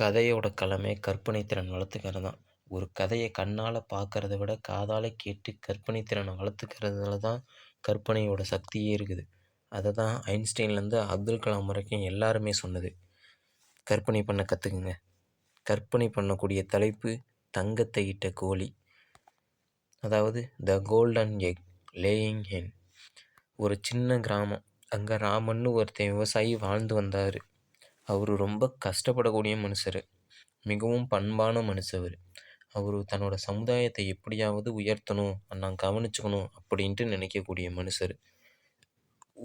கதையோட களமே கற்பனை திறன் வளர்த்துக்கிறது தான். ஒரு கதைய கண்ணால பார்க்கறத விட, காதால கேட்டு கற்பனை திறன வளர்த்துக்கிறதுல தான் கற்பனையோட சக்தியே இருக்குது. அத தான் ஐன்ஸ்டீன்லேருந்து அப்துல் கலாம் வரைக்கும் எல்லாருமே சொன்னது. கற்பனை பண்ண கத்துக்குங்க. கற்பனை பண்ணக்கூடிய தலைப்பு தங்கத்தை இட்ட கோழி. அதாவது the golden egg laying hen. ஒரு சின்ன கிராமம். அங்க ராமன்னு ஒருத்தன் விவசாயி வாழ்ந்து வந்தாரு. அவரு ரொம்ப கஷ்டப்படக்கூடிய மனுஷரு. மிகவும் பண்பான மனுஷரு. அவரு தன்னோட சமுதாயத்தை எப்படியாவது உயர்த்தணும், நான் கவனிச்சுக்கணும் அப்படின்ட்டு நினைக்கக்கூடிய மனுஷரு.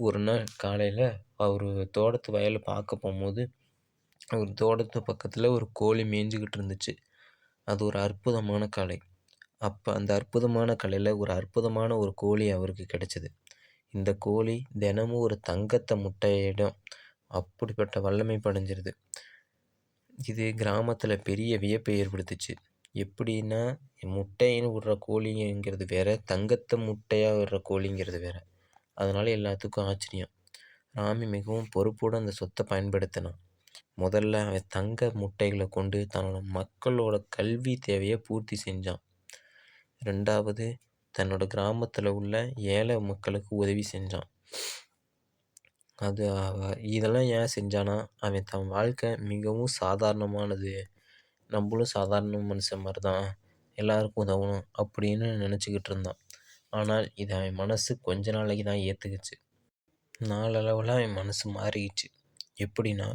ஒரு நாள் காலையில அவரு தோட்டத்து வயலை பார்க்க போகும்போது, அவர் தோட்டத்து பக்கத்துல ஒரு கோழி மேய்ஞ்சுகிட்டு இருந்துச்சு. அது ஒரு அற்புதமான காளை. அப்ப அந்த அற்புதமான காளையில ஒரு அற்புதமான ஒரு கோழி அவருக்கு கிடைச்சது. இந்த கோழி தினமும் ஒரு தங்கத்தை முட்டையிடும். அப்படிப்பட்ட வல்லமை படைஞ்சிருது. இது கிராமத்துல பெரிய வியப்பை ஏற்படுத்துச்சு. எப்படின்னா, முட்டைன்னு விடுற கோழிங்கிறது வேற, தங்கத்தை முட்டையா விடுற கோழிங்கிறது வேற. அதனால எல்லாத்துக்கும் ஆச்சரியம். ராமி மிகவும் பொறுப்போடு அந்த சொத்தை பயன்படுத்தினான். முதல்ல அவன் தங்க முட்டைகளை கொண்டு தன்னோட மக்களோட கல்வி தேவையை பூர்த்தி செஞ்சான். ரெண்டாவது, தன்னோட கிராமத்தில் உள்ள ஏழை மக்களுக்கு உதவி செஞ்சான். இதெல்லாம் ஏன் செஞ்சானா, அவன் தன் வாழ்க்கை மிகவும் சாதாரணமானது, நம்மளும் சாதாரண மனுஷன் மாதிரி தான், எல்லாருக்கும் உதவணும் அப்படின்னு நினச்சிக்கிட்டு இருந்தான். ஆனால் இதை அவன் மனசு கொஞ்ச நாளைக்கு தான் ஏற்றுக்குச்சு. நாளளவில் அவன் மனசு மாறிடுச்சு. எப்படின்னா,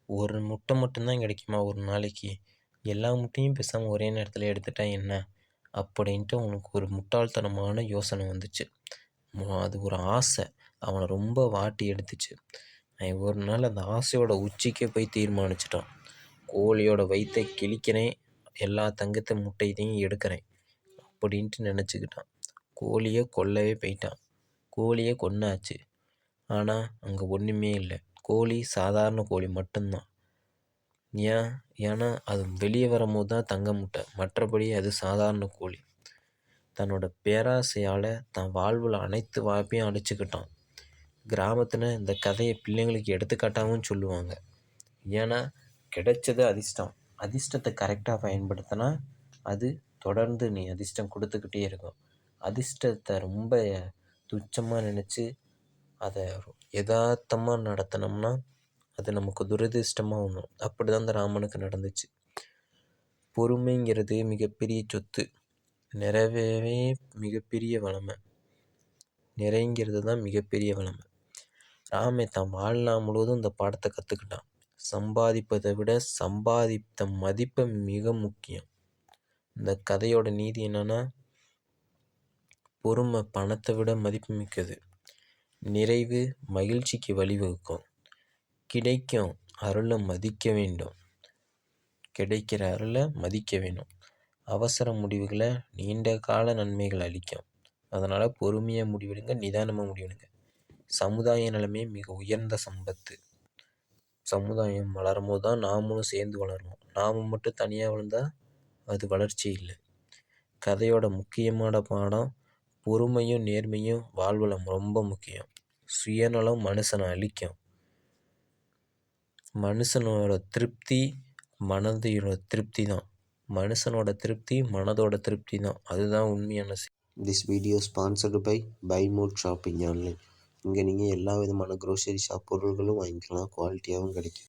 ஒரு முட்டை மட்டும்தான் கிடைக்குமா ஒரு நாளைக்கு, எல்லா முட்டையும் பேசாமல் ஒரே நேரத்தில் எடுத்துட்டா என்ன அப்படின்ட்டு அவனுக்கு ஒரு முட்டாள்தனமான யோசனை வந்துச்சு. அது ஒரு ஆசை அவனை ரொம்ப வாட்டி எடுத்துச்சு. அவன் ஒரு நாள் அந்த ஆசையோட உச்சிக்கே போய் தீர்மானிச்சிட்டான். கோழியோட வயிற்றை கிழிக்கிறேன், எல்லா தங்கத்தை முட்டையையும் எடுக்கிறேன் அப்படின்ட்டு நினச்சிக்கிட்டான். கோழியை கொல்லவே போயிட்டான். கோழியை கொன்னாச்சு. ஆனால் அங்கே ஒன்றுமே இல்லை. கோழி சாதாரண கோழி மட்டும்தான். ஏன்னா அது வெளியே வரும்போது தான் தங்க முட்டை, மற்றபடி அது சாதாரண கோழி. தன்னோட பேராசையால் தன் வாழ்வில் அனைத்து வாய்ப்பையும் அழிச்சுக்கிட்டான். கிராமத்தில் இந்த கதையை பிள்ளைங்களுக்கு எடுத்துக்காட்டாகவும் சொல்லுவாங்க. ஏன்னா கிடைச்சது அதிர்ஷ்டம். அதிர்ஷ்டத்தை கரெக்டாக பயன்படுத்தினா அது தொடர்ந்து நீ அதிர்ஷ்டம் கொடுத்துக்கிட்டே இருக்கும். அதிர்ஷ்டத்தை ரொம்ப துச்சமாக நினச்சி அதை யதார்த்தமாக நடத்தினோம்னா அது நமக்கு துரதிர்ஷ்டமாக ஒன்றும். அப்படி தான் இந்த ராமனுக்கு நடந்துச்சு. பொறுமைங்கிறது மிகப்பெரிய சொத்து, நிறைவே மிகப்பெரிய வளமை. நிறைங்கிறது தான் மிகப்பெரிய வளமை. ராமன் தன் வாழ்நாள் முழுவதும் இந்த பாடத்தை கற்றுக்கிட்டான். சம்பாதிப்பதை விட சம்பாதித்த மதிப்பை மிக முக்கியம். இந்த கதையோட நீதி என்னன்னா, பொறுமை பணத்தை விட மதிப்பு மிக்கது. நிறைவு மகிழ்ச்சிக்கு வழிவகுக்கும். கிடைக்கும் அருளை மதிக்க வேண்டும். கிடைக்கிற அருளை மதிக்க வேணும். அவசர முடிவுகளை நீண்ட கால நன்மைகள் அளிக்கும். அதனால் பொறுமையாக முடிவெடுங்க, நிதானமாக முடிவெடுங்க. சமுதாய நிலைமை மிக உயர்ந்த சம்பத்து. சமுதாயம் வளரும் போது தான் நாமளும் சேர்ந்து வளருவோம். நாம் மட்டும் தனியாக வளர்ந்தால் அது வளர்ச்சி இல்லை. கதையோட முக்கியமான பாடம் பொறுமையும் நேர்மையும் வாழ்வில் ரொம்ப முக்கியம். சுயநலம் மனுஷனை அழிக்கும். மனுஷனோட திருப்தி மனதோட திருப்தி தான். மனுஷனோட திருப்தி மனதோட திருப்தி தான். அதுதான் உண்மையான. This video sponsored by Buy More Shopping Online. இங்கே நீங்கள் எல்லா விதமான க்ரோசரி ஷாப் பொருள்களும் வாங்கிக்கலாம், குவாலிட்டியாகவும் கிடைக்கும்.